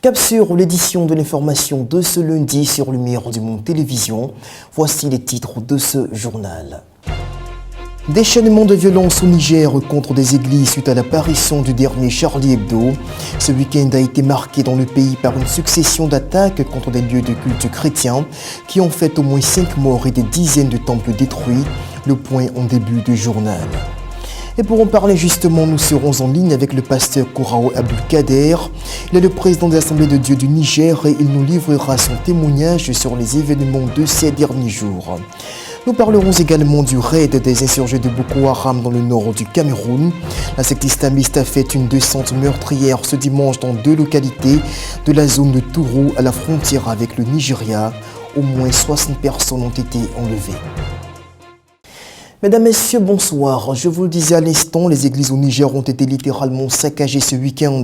Cap sur l'édition de l'information de ce lundi sur Lumière du Monde Télévision. Voici les titres de ce journal. Déchaînement de violence au Niger contre des églises suite à l'apparition du dernier Charlie Hebdo. Ce week-end a été marqué dans le pays par une succession d'attaques contre des lieux de culte chrétiens qui ont fait au moins 5 morts et des dizaines de temples détruits. Le point en début de journal. Et pour en parler justement, nous serons en ligne avec le pasteur Kourao Abdulkader. Il est le président de l'Assemblée de Dieu du Niger et il nous livrera son témoignage sur les événements de ces derniers jours. Nous parlerons également du raid des insurgés de Boko Haram dans le nord du Cameroun. La secte islamiste a fait une descente meurtrière ce dimanche dans 2 localités de la zone de Tourou à la frontière avec le Nigeria. Au moins 60 personnes ont été enlevées. Mesdames, Messieurs, bonsoir. Je vous le disais à l'instant, les églises au Niger ont été littéralement saccagées ce week-end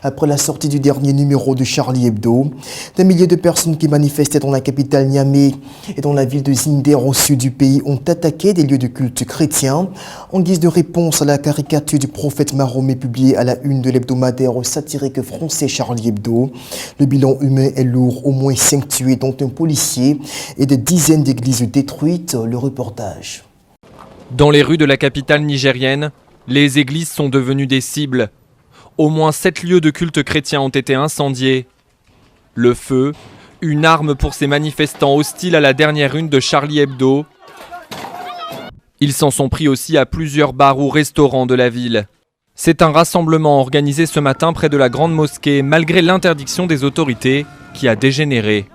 après la sortie du dernier numéro de Charlie Hebdo. Des milliers de personnes qui manifestaient dans la capitale Niamey et dans la ville de Zinder au sud du pays ont attaqué des lieux de culte chrétiens en guise de réponse à la caricature du prophète Mahomet publiée à la une de l'hebdomadaire satirique français Charlie Hebdo. Le bilan humain est lourd, au moins 5 tués dont un policier et des dizaines d'églises détruites. Le reportage. Dans les rues de la capitale nigérienne, les églises sont devenues des cibles. Au moins 7 lieux de culte chrétien ont été incendiés. Le feu, une arme pour ces manifestants hostiles à la dernière une de Charlie Hebdo. Ils s'en sont pris aussi à plusieurs bars ou restaurants de la ville. C'est un rassemblement organisé ce matin près de la grande mosquée, malgré l'interdiction des autorités, qui a dégénéré.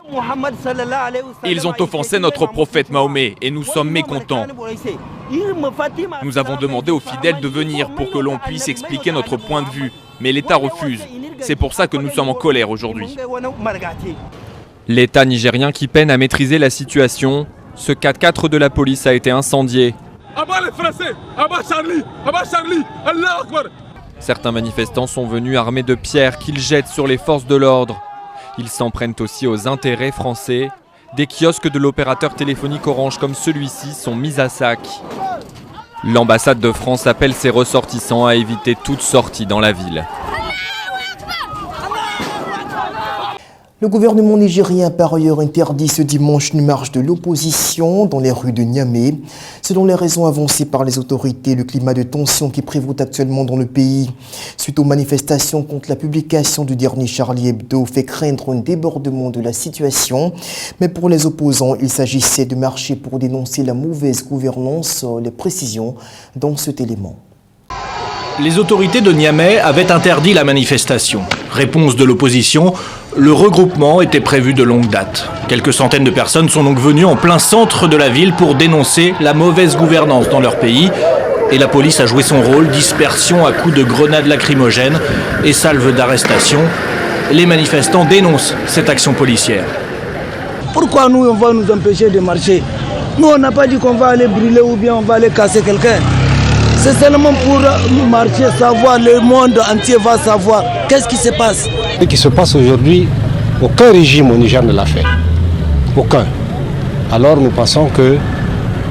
Ils ont offensé notre prophète Mahomet et nous sommes mécontents. Nous avons demandé aux fidèles de venir pour que l'on puisse expliquer notre point de vue, mais l'État refuse. C'est pour ça que nous sommes en colère aujourd'hui. L'État nigérien qui peine à maîtriser la situation, ce 4x4 de la police a été incendié. Abat les Français, abat Charlie, Allah Akbar. Certains manifestants sont venus armés de pierres qu'ils jettent sur les forces de l'ordre. Ils s'en prennent aussi aux intérêts français. Des kiosques de l'opérateur téléphonique Orange comme celui-ci sont mis à sac. L'ambassade de France appelle ses ressortissants à éviter toute sortie dans la ville. Le gouvernement nigérien a par ailleurs interdit ce dimanche une marche de l'opposition dans les rues de Niamey. Selon les raisons avancées par les autorités, le climat de tension qui prévaut actuellement dans le pays suite aux manifestations contre la publication du dernier Charlie Hebdo fait craindre un débordement de la situation. Mais pour les opposants, il s'agissait de marcher pour dénoncer la mauvaise gouvernance. Les précisions dans cet élément. Les autorités de Niamey avaient interdit la manifestation. Réponse de l'opposition, le regroupement était prévu de longue date. Quelques centaines de personnes sont donc venues en plein centre de la ville pour dénoncer la mauvaise gouvernance dans leur pays. Et la police a joué son rôle, dispersion à coups de grenades lacrymogènes et salves d'arrestation. Les manifestants dénoncent cette action policière. Pourquoi nous, on va nous empêcher de marcher? Nous, on n'a pas dit qu'on va aller brûler ou bien on va aller casser quelqu'un. C'est seulement pour nous marcher, savoir, le monde entier va savoir qu'est-ce qui se passe. Ce qui se passe aujourd'hui, aucun régime au Niger ne l'a fait. Aucun. Alors nous pensons que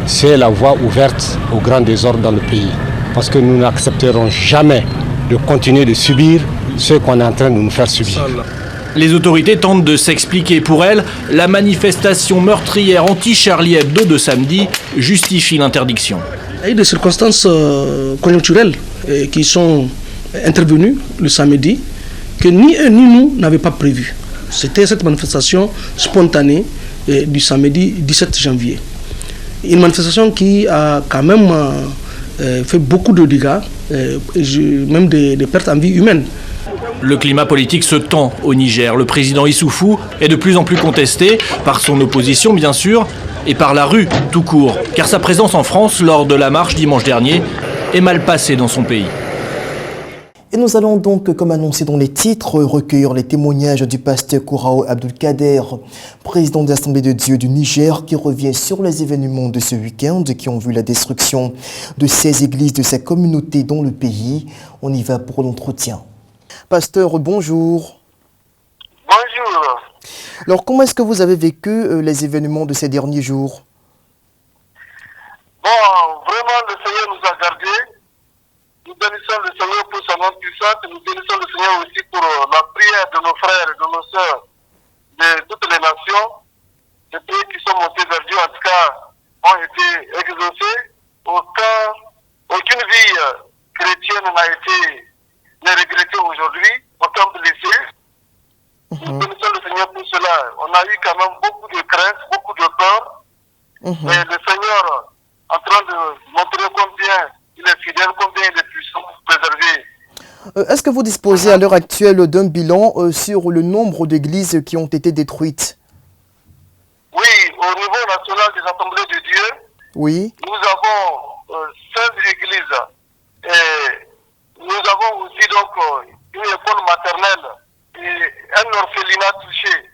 c'est la voie ouverte au grand désordre dans le pays. Parce que nous n'accepterons jamais de continuer de subir ce qu'on est en train de nous faire subir. Les autorités tentent de s'expliquer. Pour elles, la manifestation meurtrière anti-Charlie Hebdo de samedi justifie l'interdiction. Il y a eu des circonstances conjoncturelles qui sont intervenues le samedi que ni eux ni nous n'avions pas prévues. C'était cette manifestation spontanée du samedi 17 janvier. Une manifestation qui a quand même fait beaucoup de dégâts, même des pertes en vie humaine. Le climat politique se tend au Niger. Le président Issoufou est de plus en plus contesté par son opposition, bien sûr, et par la rue tout court, car sa présence en France lors de la marche dimanche dernier est mal passée dans son pays. Et nous allons donc, comme annoncé dans les titres, recueillir les témoignages du pasteur Kourao Abdulkader, président de l'Assemblée de Dieu du Niger, qui revient sur les événements de ce week-end qui ont vu la destruction de 16 églises de sa communauté dans le pays. On y va pour l'entretien. Pasteur, bonjour. Bonjour. Alors, comment est-ce que vous avez vécu les événements de ces derniers jours? Bon, vraiment, le Seigneur nous a gardés. Nous bénissons le Seigneur pour sa main puissante. Nous bénissons le Seigneur aussi pour la prière de nos frères et de nos sœurs de toutes les nations. Les prières qui sont montées vers Dieu, en tout cas, ont été exaucées. Aucune vie chrétienne n'est regrettée aujourd'hui. Aucun blessé. Nous bénissons le Seigneur pour cela. On a eu quand même beaucoup de crainte, beaucoup de peur. Mais le Seigneur, en train de montrer combien il est fidèle, combien il est puissant pour préserver. Est-ce que vous disposez à l'heure actuelle d'un bilan sur le nombre d'églises qui ont été détruites? Oui, au niveau national des assemblées de Dieu, Oui. nous avons 16 églises. Et nous avons aussi donc une école maternelle et un orphelinat touché.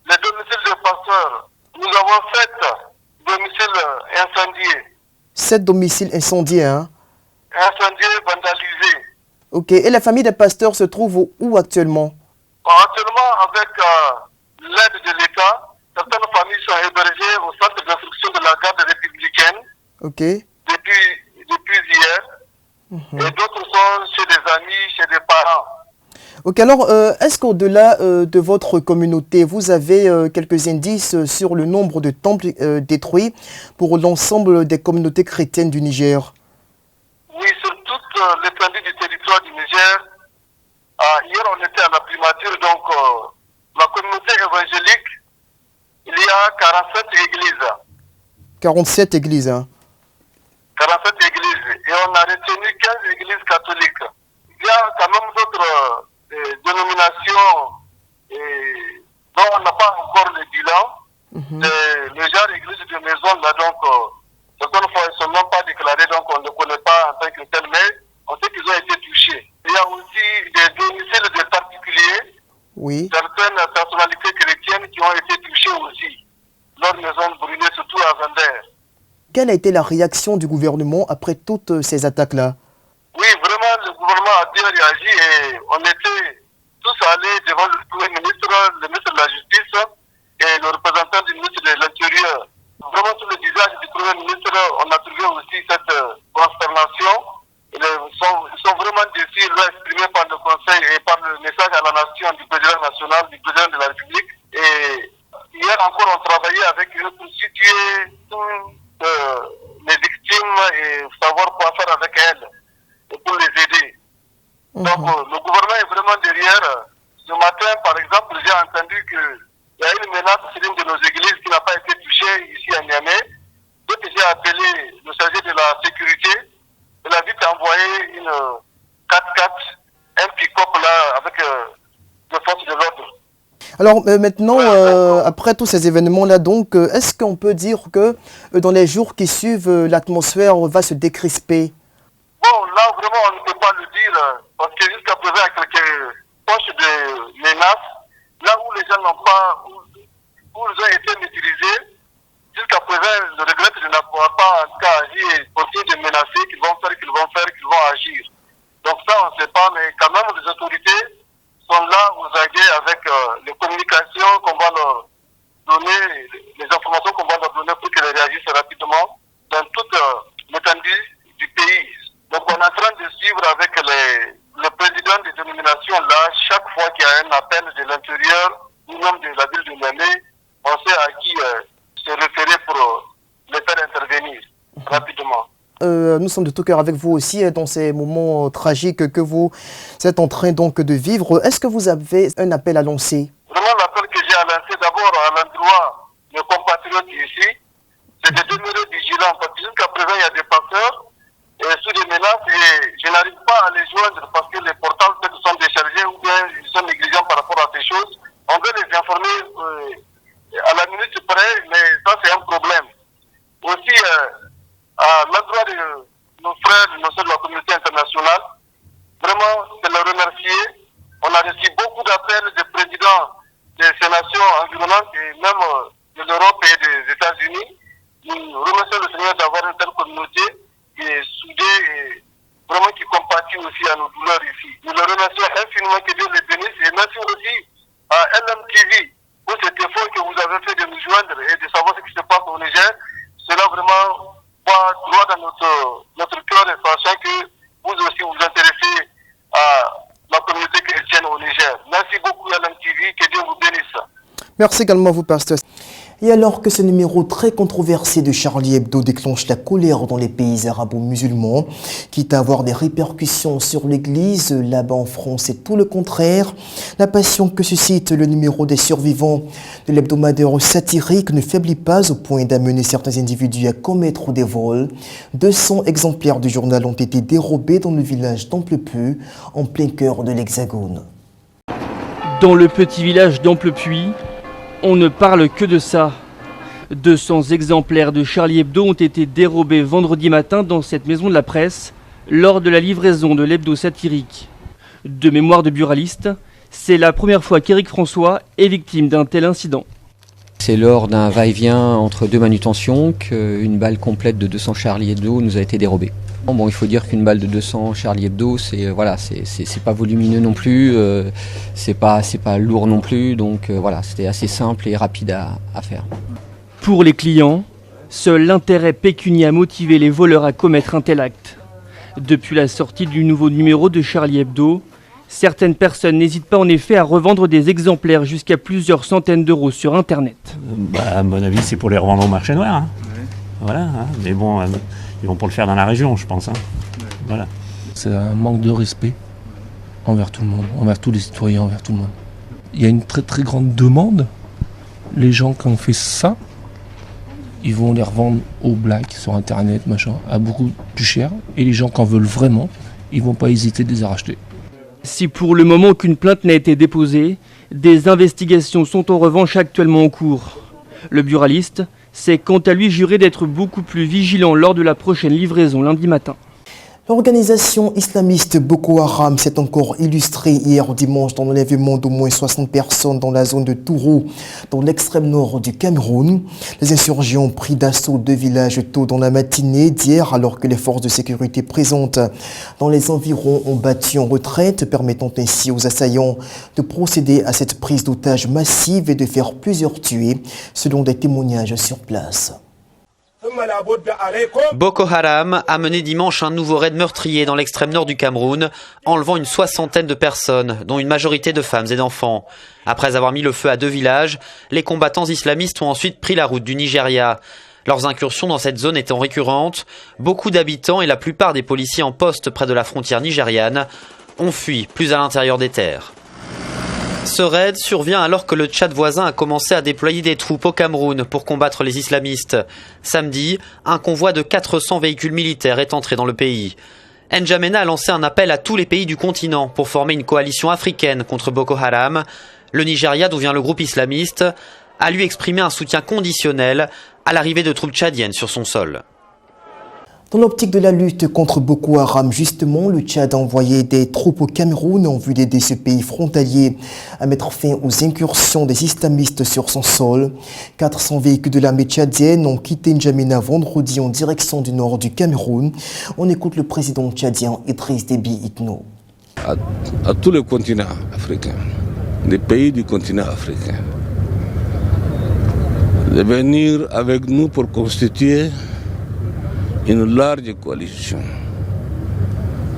Les domiciles de pasteurs, nous avons 7 domiciles incendiés. 7 domiciles incendiés, hein? Incendiés, vandalisés. Ok. Et la famille des pasteurs se trouve où actuellement? Actuellement, avec l'aide de l'État, certaines familles sont hébergées au centre d'instruction de la garde républicaine. Ok. Depuis hier. Et d'autres sont chez des amis, chez des parents. Ok, alors, est-ce qu'au-delà de votre communauté, vous avez quelques indices sur le nombre de temples détruits pour l'ensemble des communautés chrétiennes du Niger? Oui, sur toute l'étendue du territoire du Niger. Hier, on était à la primature, donc la communauté évangélique, il y a 47 églises. 47 églises, hein? 47 églises. Et on a retenu 15 églises catholiques. Il y a quand même d'autres dénominations dont on n'a pas encore le bilan. Le genre d'église de maison, là, donc, certaines fois, ils ne sont même pas déclarés, donc on ne les connaît pas en tant que tel, mais on sait qu'ils ont été touchés. Il y a aussi des domiciles de particuliers, Oui. certaines personnalités chrétiennes qui ont été touchées aussi. Leurs maisons brûlées, surtout à Zander. Quelle a été la réaction du gouvernement après toutes ces attaques-là? Oui, vraiment, le gouvernement a bien réagi et on était tous allés devant le Premier ministre, le ministre de la Justice et le représentant du ministre de l'Intérieur. Vraiment, sur le visage du Premier ministre, on a trouvé aussi cette consternation. Ils sont vraiment déçus, exprimés par le Conseil et par le message à la nation du président national, du président de la République. Et hier encore, on travaillait avec eux pour situer toutes les victimes et savoir quoi faire avec elles et pour les aider. Donc, le gouvernement est vraiment derrière. Ce matin, par exemple, j'ai entendu qu'il y a une menace sur une de nos églises qui n'a pas été touchée ici à Niamey. Donc, j'ai appelé le chargé de la sécurité. Il a vite envoyé une 4x4, un pick-up là, avec les forces de l'ordre. Alors maintenant, après tous ces événements-là, donc, est-ce qu'on peut dire que dans les jours qui suivent, l'atmosphère va se décrisper? Bon, là, vraiment, on ne peut pas le dire, parce que jusqu'à présent, il y a quelques poches de menaces, là où les gens n'ont pas, où ils ont été maîtrisés, jusqu'à présent, le regret de n'avoir pas, en tout cas, agi et continuer de menacer qu'ils vont agir. Donc ça, on ne sait pas, mais quand même, les autorités sont là aux aguets avec les communications qu'on va leur donner, les informations qu'on va leur donner pour qu'elles réagissent rapidement dans toute l'étendue du pays. Donc on est en train de suivre avec le président des dénominations là, chaque fois qu'il y a un appel de l'intérieur ou même de la ville de Niamey, on sait à qui se référer pour les faire intervenir rapidement. Nous sommes de tout cœur avec vous aussi dans ces moments tragiques que vous êtes en train donc de vivre. Est-ce que vous avez un appel à lancer? Vraiment, l'appel que j'ai à lancer d'abord à l'endroit de nos compatriotes ici, c'est de demeurer vigilants parce que jusqu'à présent, il y a des pasteurs sous des menaces et je n'arrive pas à les joindre parce que les portables peut-être sont déchargés ou bien ils sont négligents par rapport à ces choses. On veut les informer à la minute près, mais ça c'est un problème. Aussi, à l'endroit de nos frères, de nos sœurs de la communauté internationale, vraiment, c'est leur remercier. On a reçu beaucoup d'appels des présidents de ces nations environnantes et même de l'Europe et des États-Unis. Nous remercions le Seigneur d'avoir une telle communauté qui est soudée et vraiment qui compatit aussi à nos douleurs ici. Nous le remercions infiniment, que Dieu les bénisse et merci aussi à LMTV pour cet effort que vous avez fait de nous joindre et de savoir ce qui se passe au Niger. Cela vraiment va droit dans notre cœur, sachant que vous aussi Merci également à vous, pasteur. Et alors que ce numéro très controversé de Charlie Hebdo déclenche la colère dans les pays arabo-musulmans, quitte à avoir des répercussions sur l'Église, là-bas en France c'est tout le contraire. La passion que suscite le numéro des survivants de l'hebdomadaire satirique ne faiblit pas au point d'amener certains individus à commettre des vols. 200 exemplaires du journal ont été dérobés dans le village d'Amplepuis, en plein cœur de l'Hexagone. Dans le petit village d'Amplepuis, on ne parle que de ça. 200 exemplaires de Charlie Hebdo ont été dérobés vendredi matin dans cette maison de la presse lors de la livraison de l'hebdo satirique. De mémoire de buraliste, c'est la première fois qu'Éric François est victime d'un tel incident. C'est lors d'un va-et-vient entre deux manutentions qu'une balle complète de 200 Charlie Hebdo nous a été dérobée. Bon, il faut dire qu'une balle de 200 Charlie Hebdo, c'est pas volumineux non plus, c'est pas lourd non plus, donc c'était assez simple et rapide à faire. Pour les clients, seul l'intérêt pécuniaire a motivé les voleurs à commettre un tel acte. Depuis la sortie du nouveau numéro de Charlie Hebdo, certaines personnes n'hésitent pas en effet à revendre des exemplaires jusqu'à plusieurs centaines d'euros sur Internet. À mon avis, c'est pour les revendre au marché noir. Hein. Voilà, hein. Mais bon, ils vont pas le faire dans la région, je pense. Hein. Voilà. C'est un manque de respect envers tout le monde, envers tous les citoyens, envers tout le monde. Il y a une très très grande demande. Les gens qui ont fait ça, ils vont les revendre au black sur Internet, machin, à beaucoup plus cher. Et les gens qui en veulent vraiment, ils vont pas hésiter de les racheter. Si pour le moment aucune plainte n'a été déposée, des investigations sont en revanche actuellement en cours. Le buraliste s'est quant à lui juré d'être beaucoup plus vigilant lors de la prochaine livraison lundi matin. L'organisation islamiste Boko Haram s'est encore illustrée hier dimanche dans l'enlèvement d'au moins 60 personnes dans la zone de Tourou, dans l'extrême nord du Cameroun. Les insurgents ont pris d'assaut 2 villages tôt dans la matinée d'hier, alors que les forces de sécurité présentes dans les environs ont battu en retraite, permettant ainsi aux assaillants de procéder à cette prise d'otages massive et de faire plusieurs tués, selon des témoignages sur place. Boko Haram a mené dimanche un nouveau raid meurtrier dans l'extrême nord du Cameroun, enlevant une 60aine de personnes, dont une majorité de femmes et d'enfants. Après avoir mis le feu à 2 villages, les combattants islamistes ont ensuite pris la route du Nigeria. Leurs incursions dans cette zone étant récurrentes, beaucoup d'habitants et la plupart des policiers en poste près de la frontière nigériane ont fui plus à l'intérieur des terres. Ce raid survient alors que le Tchad voisin a commencé à déployer des troupes au Cameroun pour combattre les islamistes. Samedi, un convoi de 400 véhicules militaires est entré dans le pays. N'Djamena a lancé un appel à tous les pays du continent pour former une coalition africaine contre Boko Haram. Le Nigeria, d'où vient le groupe islamiste, a lui exprimé un soutien conditionnel à l'arrivée de troupes tchadiennes sur son sol. Dans l'optique de la lutte contre Boko Haram, justement, le Tchad a envoyé des troupes au Cameroun en vue d'aider ce pays frontalier à mettre fin aux incursions des islamistes sur son sol. 400 véhicules de l'armée tchadienne ont quitté N'Djamena vendredi en direction du nord du Cameroun. On écoute le président tchadien Idriss Déby Itno. À tous les continents africains, les pays du continent africain, de venir avec nous pour constituer une large coalition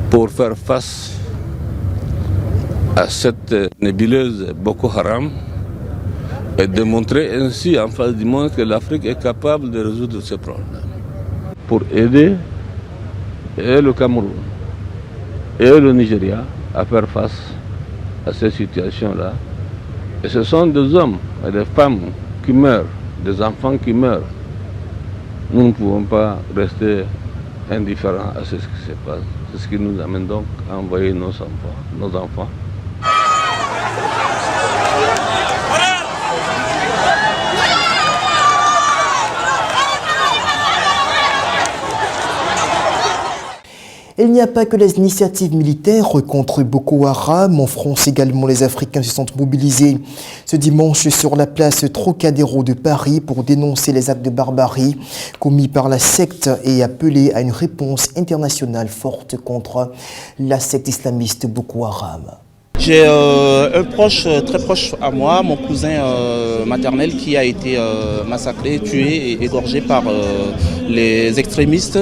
pour faire face à cette nébuleuse Boko Haram et démontrer ainsi en face du monde que l'Afrique est capable de résoudre ces problèmes. Pour aider et le Cameroun et le Nigeria à faire face à ces situations-là. Et ce sont des hommes et des femmes qui meurent, des enfants qui meurent. Nous ne pouvons pas rester indifférents à ce qui se passe. C'est ce qui nous amène donc à envoyer nos enfants. Il n'y a pas que les initiatives militaires contre Boko Haram. En France également, les Africains se sont mobilisés ce dimanche sur la place Trocadéro de Paris pour dénoncer les actes de barbarie commis par la secte et appeler à une réponse internationale forte contre la secte islamiste Boko Haram. J'ai un proche, très proche à moi, mon cousin maternel qui a été massacré, tué et égorgé par les extrémistes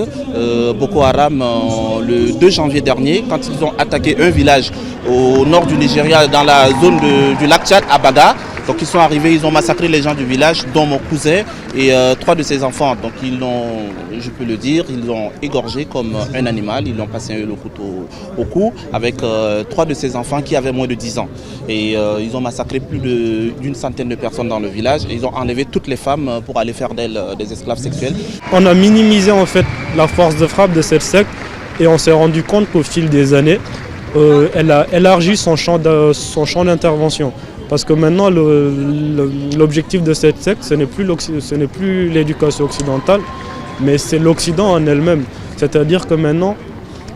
Boko Haram le 2 janvier dernier quand ils ont attaqué un village au nord du Nigeria dans la zone du lac Tchad à Baga. Donc ils sont arrivés, ils ont massacré les gens du village, dont mon cousin et 3 de ses enfants. Donc ils l'ont, je peux le dire, ils l'ont égorgé comme un animal. Ils l'ont passé le couteau au cou avec 3 de ses enfants qui avaient moins de 10 ans. Et ils ont massacré plus d'une centaine de personnes dans le village. Et ils ont enlevé toutes les femmes pour aller faire d'elles des esclaves sexuels. On a minimisé en fait la force de frappe de cette secte et on s'est rendu compte qu'au fil des années, elle a élargi son champ d'intervention. Parce que maintenant, l'objectif de cette secte, ce n'est plus l'éducation occidentale, mais c'est l'Occident en elle-même. C'est-à-dire que maintenant,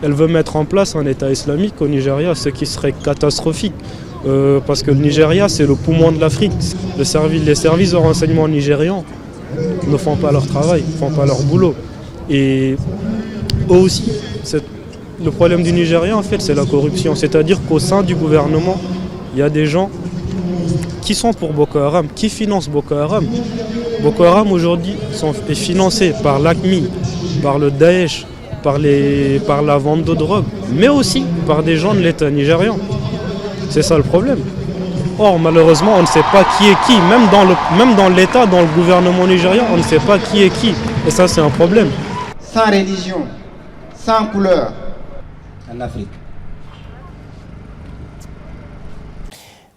elle veut mettre en place un État islamique au Nigeria, ce qui serait catastrophique. Parce que le Nigeria, c'est le poumon de l'Afrique. Les services de renseignement nigérians ne font pas leur travail, ne font pas leur boulot. Et eux aussi, le problème du Nigeria, en fait, c'est la corruption. C'est-à-dire qu'au sein du gouvernement, il y a des gens qui sont pour Boko Haram, qui financent Boko Haram. Boko Haram, aujourd'hui, est financé par l'AQMI, par le Daesh, par la vente de drogue, mais aussi par des gens de l'État nigérian. C'est ça le problème. Or, malheureusement, on ne sait pas qui est qui. Même dans l'État, dans le gouvernement nigérian, on ne sait pas qui est qui. Et ça, c'est un problème. Sans religion, sans couleur, en Afrique.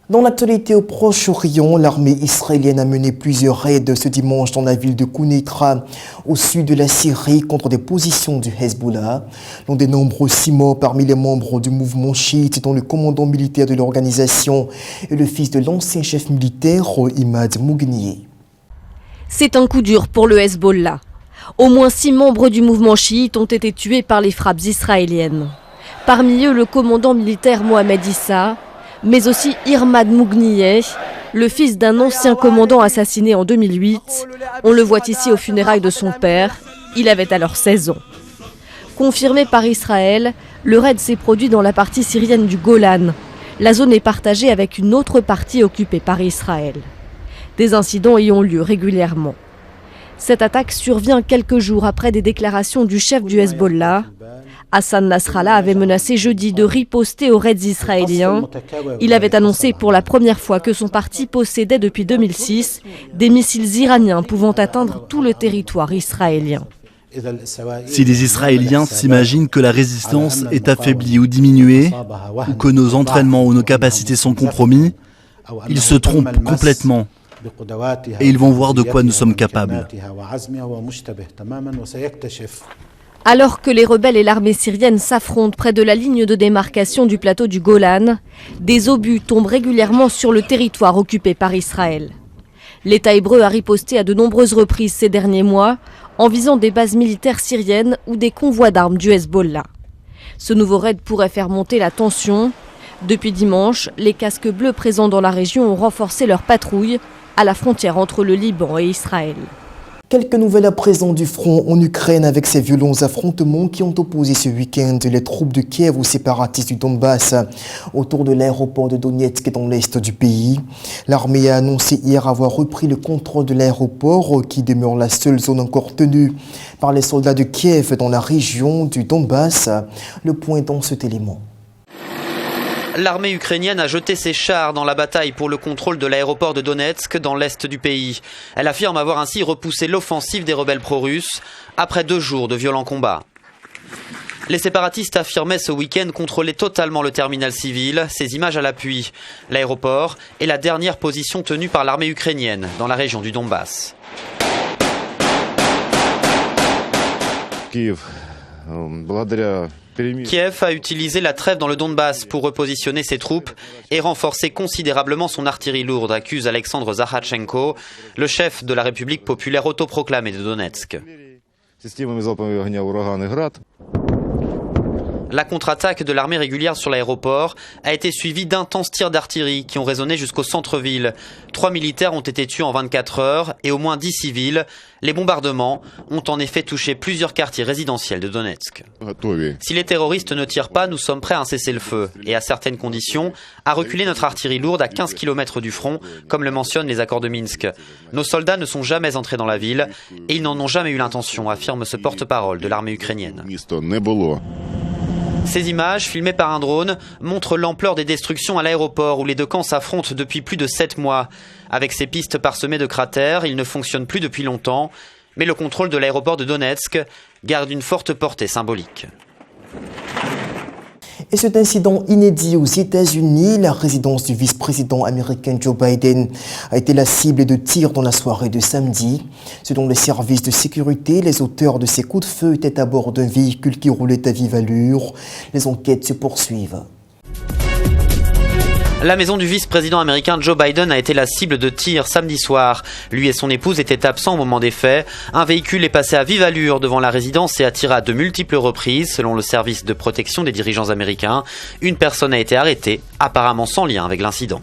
Dans l'actualité au Proche-Orient, l'armée israélienne a mené plusieurs raids ce dimanche dans la ville de Quneitra, au sud de la Syrie, contre des positions du Hezbollah. L'un des nombreux 6 morts parmi les membres du mouvement chiite, dont le commandant militaire de l'organisation est le fils de l'ancien chef militaire, Imad Moughnieh. C'est un coup dur pour le Hezbollah. Au moins 6 membres du mouvement chiite ont été tués par les frappes israéliennes. Parmi eux, le commandant militaire Mohamed Issa, mais aussi Imad Moughnieh, le fils d'un ancien commandant assassiné en 2008. On le voit ici aux funérailles de son père. Il avait alors 16 ans. Confirmé par Israël, le raid s'est produit dans la partie syrienne du Golan. La zone est partagée avec une autre partie occupée par Israël. Des incidents y ont lieu régulièrement. Cette attaque survient quelques jours après des déclarations du chef du Hezbollah. Hassan Nasrallah avait menacé jeudi de riposter aux raids israéliens. Il avait annoncé pour la première fois que son parti possédait depuis 2006 des missiles iraniens pouvant atteindre tout le territoire israélien. Si les Israéliens s'imaginent que la résistance est affaiblie ou diminuée, ou que nos entraînements ou nos capacités sont compromis, ils se trompent complètement. Et ils vont voir de quoi nous sommes capables. Alors que les rebelles et l'armée syrienne s'affrontent près de la ligne de démarcation du plateau du Golan, des obus tombent régulièrement sur le territoire occupé par Israël. L'État hébreu a riposté à de nombreuses reprises ces derniers mois en visant des bases militaires syriennes ou des convois d'armes du Hezbollah. Ce nouveau raid pourrait faire monter la tension. Depuis dimanche, les casques bleus présents dans la région ont renforcé leur patrouille à la frontière entre le Liban et Israël. Quelques nouvelles à présent du front en Ukraine avec ces violents affrontements qui ont opposé ce week-end les troupes de Kiev aux séparatistes du Donbass autour de l'aéroport de Donetsk dans l'est du pays. L'armée a annoncé hier avoir repris le contrôle de l'aéroport qui demeure la seule zone encore tenue par les soldats de Kiev dans la région du Donbass. Le point dans cet élément. L'armée ukrainienne a jeté ses chars dans la bataille pour le contrôle de l'aéroport de Donetsk dans l'est du pays. Elle affirme avoir ainsi repoussé l'offensive des rebelles pro-russes après 2 jours de violents combats. Les séparatistes affirmaient ce week-end contrôler totalement le terminal civil, ces images à l'appui. L'aéroport est la dernière position tenue par l'armée ukrainienne dans la région du Donbass. Kiev a utilisé la trêve dans le Donbass pour repositionner ses troupes et renforcer considérablement son artillerie lourde, accuse Alexandre Zakhachenko, le chef de la République populaire autoproclamée de Donetsk. La contre-attaque de l'armée régulière sur l'aéroport a été suivie d'intenses tirs d'artillerie qui ont résonné jusqu'au centre-ville. 3 militaires ont été tués en 24 heures et au moins 10 civils. Les bombardements ont en effet touché plusieurs quartiers résidentiels de Donetsk. Si les terroristes ne tirent pas, nous sommes prêts à un cessez-le-feu et à certaines conditions à reculer notre artillerie lourde à 15 km du front, comme le mentionnent les accords de Minsk. Nos soldats ne sont jamais entrés dans la ville et ils n'en ont jamais eu l'intention, affirme ce porte-parole de l'armée ukrainienne. Ces images, filmées par un drone, montrent l'ampleur des destructions à l'aéroport où les deux camps s'affrontent depuis plus de 7 mois. Avec ses pistes parsemées de cratères, il ne fonctionne plus depuis longtemps, mais le contrôle de l'aéroport de Donetsk garde une forte portée symbolique. Et cet incident inédit aux États-Unis, la résidence du vice-président américain Joe Biden a été la cible de tirs dans la soirée de samedi. Selon les services de sécurité, les auteurs de ces coups de feu étaient à bord d'un véhicule qui roulait à vive allure. Les enquêtes se poursuivent. La maison du vice-président américain Joe Biden a été la cible de tirs samedi soir. Lui et son épouse étaient absents au moment des faits. Un véhicule est passé à vive allure devant la résidence et a tiré à de multiples reprises, selon le service de protection des dirigeants américains. Une personne a été arrêtée, apparemment sans lien avec l'incident.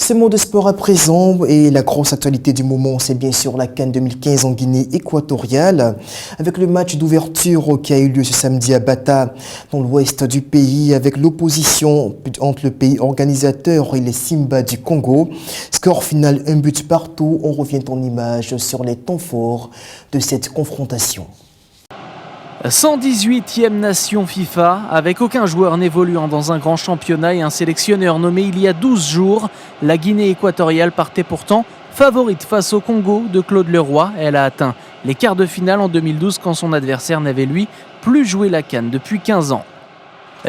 Ce mot de sport à présent et la grosse actualité du moment, c'est bien sûr la CAN 2015 en Guinée équatoriale avec le match d'ouverture qui a eu lieu ce samedi à Bata dans l'ouest du pays avec l'opposition entre le pays organisateur et les Simba du Congo. Score final 1 but partout. On revient en images sur les temps forts de cette confrontation. 118e nation FIFA, avec aucun joueur n'évoluant dans un grand championnat et un sélectionneur nommé il y a 12 jours, la Guinée équatoriale partait pourtant favorite face au Congo de Claude Leroy. Elle a atteint les quarts de finale en 2012 quand son adversaire n'avait lui plus joué la CAN depuis 15 ans.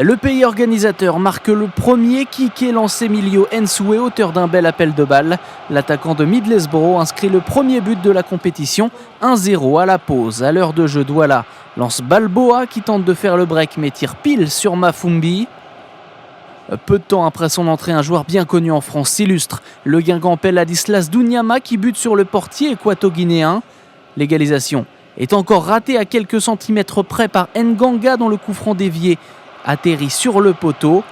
Le pays organisateur marque le premier kick et lancé Emilio Nsoué, auteur d'un bel appel de balle. L'attaquant de Middlesbrough inscrit le premier but de la compétition, 1-0 à la pause. À l'heure de jeu, Douala lance Balboa qui tente de faire le break mais tire pile sur Mafumbi. Peu de temps après son entrée, un joueur bien connu en France s'illustre. Le Guingampais Ladislas Dounyama qui bute sur le portier équato-guinéen. L'égalisation est encore ratée à quelques centimètres près par Nganga dont le coup franc dévié atterrit sur le poteau.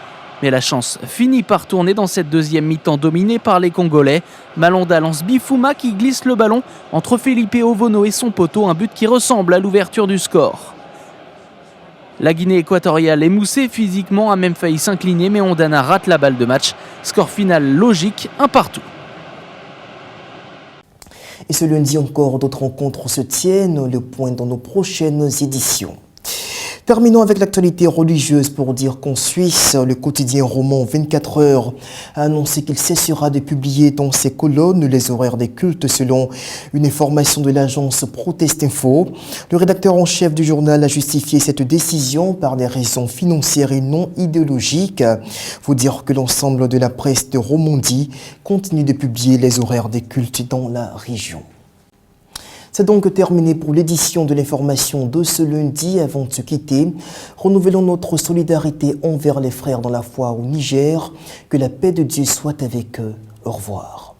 Mais la chance finit par tourner dans cette deuxième mi-temps dominée par les Congolais. Malonda lance Bifouma qui glisse le ballon entre Felipe Ovono et son poteau, un but qui ressemble à l'ouverture du score. La Guinée équatoriale émoussée physiquement a même failli s'incliner, mais Ondana rate la balle de match. Score final logique, 1-1. Et ce lundi encore, d'autres rencontres se tiennent. Le point dans nos prochaines éditions. Terminons avec l'actualité religieuse pour dire qu'en Suisse, le quotidien roman 24 heures a annoncé qu'il cessera de publier dans ses colonnes les horaires des cultes selon une information de l'agence Protest Info. Le rédacteur en chef du journal a justifié cette décision par des raisons financières et non idéologiques. Faut dire que l'ensemble de la presse de Romandie continue de publier les horaires des cultes dans la région. C'est donc terminé pour l'édition de l'information de ce lundi. Avant de se quitter, renouvelons notre solidarité envers les frères dans la foi au Niger. Que la paix de Dieu soit avec eux. Au revoir.